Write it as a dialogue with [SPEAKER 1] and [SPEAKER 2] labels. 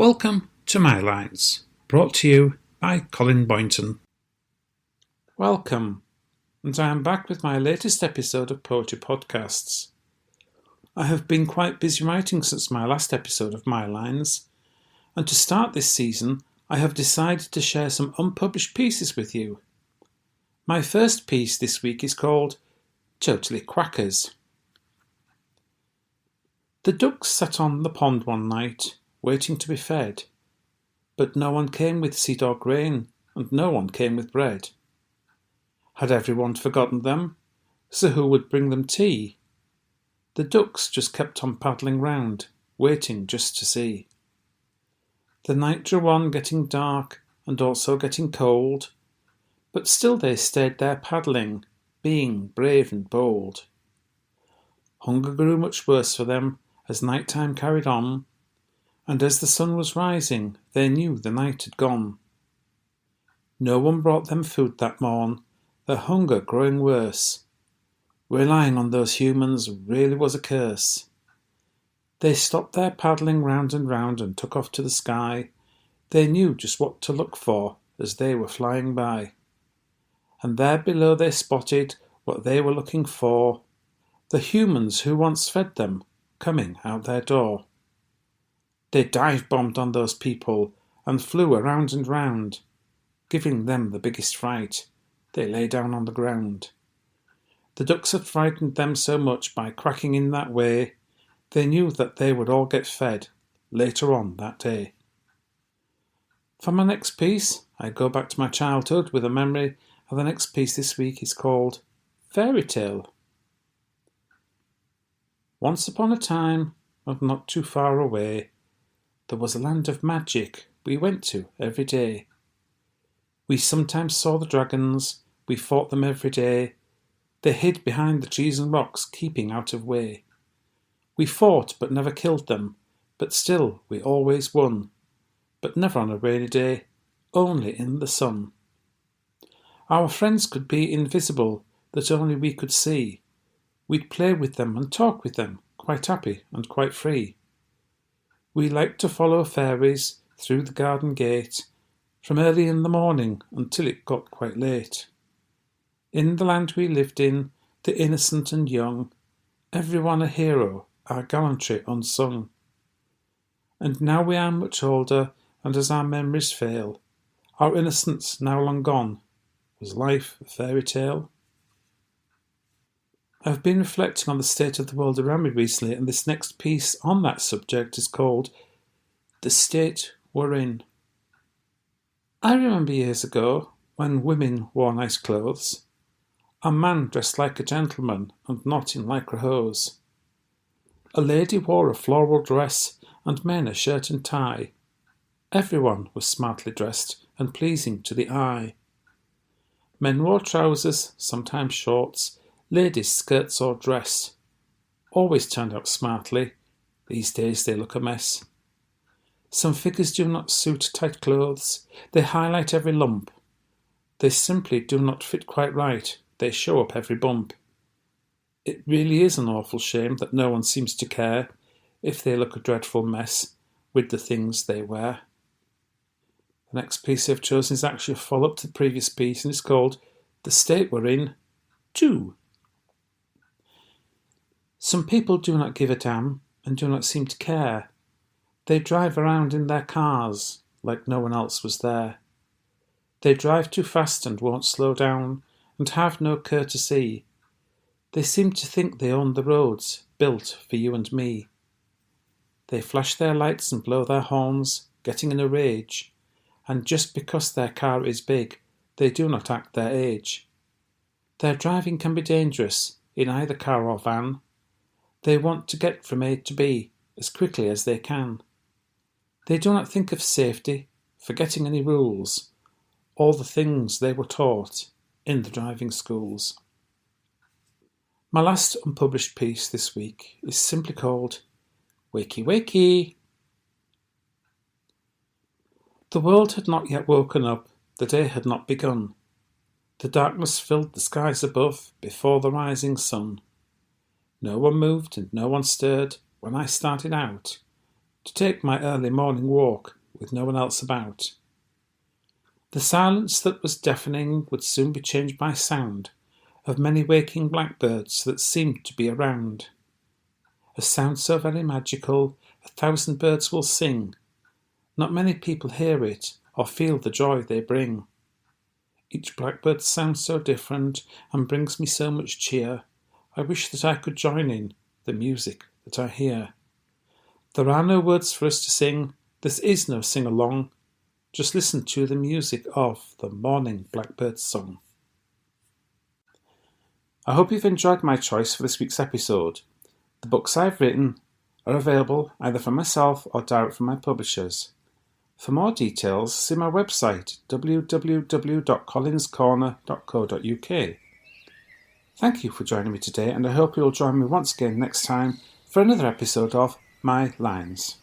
[SPEAKER 1] Welcome to My Lines, brought to you by Colin Boynton. Welcome, and I am back with my latest episode of Poetry Podcasts. I have been quite busy writing since my last episode of My Lines, and to start this season, I have decided to share some unpublished pieces with you. My first piece this week is called Totally Quackers. The ducks sat on the pond one night, waiting to be fed, but no one came with seed or grain, and no one came with bread. Had everyone forgotten them? So who would bring them tea? The ducks just kept on paddling round, waiting just to see. The night drew on, getting dark, and also getting cold, but still they stayed there paddling, being brave and bold. Hunger grew much worse for them as night time carried on, and as the sun was rising, they knew the night had gone. No one brought them food that morn, their hunger growing worse. Relying on those humans really was a curse. They stopped their paddling round and took off to the sky. They knew just what to look for as they were flying by. And there below they spotted what they were looking for, the humans who once fed them, coming out their door. They dive-bombed on those people and flew around and round, giving them the biggest fright. They lay down on the ground. The ducks had frightened them so much by quacking in that way, they knew that they would all get fed later on that day. For my next piece, I go back to my childhood with a memory, and the next piece this week is called Fairy Tale. Once upon a time, and not too far away, there was a land of magic we went to every day. We sometimes saw the dragons, we fought them every day. They hid behind the trees and rocks, keeping out of way. We fought but never killed them, but still we always won. But never on a rainy day, only in the sun. Our friends could be invisible, that only we could see. We'd play with them and talk with them, quite happy and quite free. We liked to follow fairies through the garden gate, from early in the morning until it got quite late. In the land we lived in, the innocent and young, everyone a hero, our gallantry unsung. And now we are much older, and as our memories fail, our innocence now long gone, was life a fairy tale? I've been reflecting on the state of the world around me recently, and this next piece on that subject is called The State We're In. I remember years ago, when women wore nice clothes, a man dressed like a gentleman and not in lycra hose. A lady wore a floral dress and men a shirt and tie. Everyone was smartly dressed and pleasing to the eye. Men wore trousers, sometimes shorts, ladies skirts or dress. Always turned out smartly. These days they look a mess. Some figures do not suit tight clothes. They highlight every lump. They simply do not fit quite right. They show up every bump. It really is an awful shame that no one seems to care if they look a dreadful mess with the things they wear. The next piece I've chosen is actually a follow-up to the previous piece, and it's called The State We're In 2. Some people do not give a damn and do not seem to care. They drive around in their cars like no one else was there. They drive too fast and won't slow down and have no courtesy. They seem to think they own the roads built for you and me. They flash their lights and blow their horns, getting in a rage, and just because their car is big, they do not act their age. Their driving can be dangerous in either car or van. They want to get from A to B as quickly as they can. They do not think of safety, forgetting any rules, all the things they were taught in the driving schools. My last unpublished piece this week is simply called Wakey Wakey. The world had not yet woken up, the day had not begun. The darkness filled the skies above before the rising sun. No one moved and no one stirred when I started out. to take my early morning walk with no one else about. The silence that was deafening would soon be changed by sound of many waking blackbirds that seemed to be around. A sound so very magical, 1,000 birds will sing. Not many people hear it or feel the joy they bring. Each blackbird sounds so different and brings me so much cheer. I wish that I could join in the music that I hear. There are no words for us to sing. This is no sing-along. Just listen to the music of the morning blackbird's song. I hope you've enjoyed my choice for this week's episode. The books I've written are available either from myself or direct from my publishers. For more details, see my website www.collinscorner.co.uk. Thank you for joining me today, and I hope you'll join me once again next time for another episode of My Lines.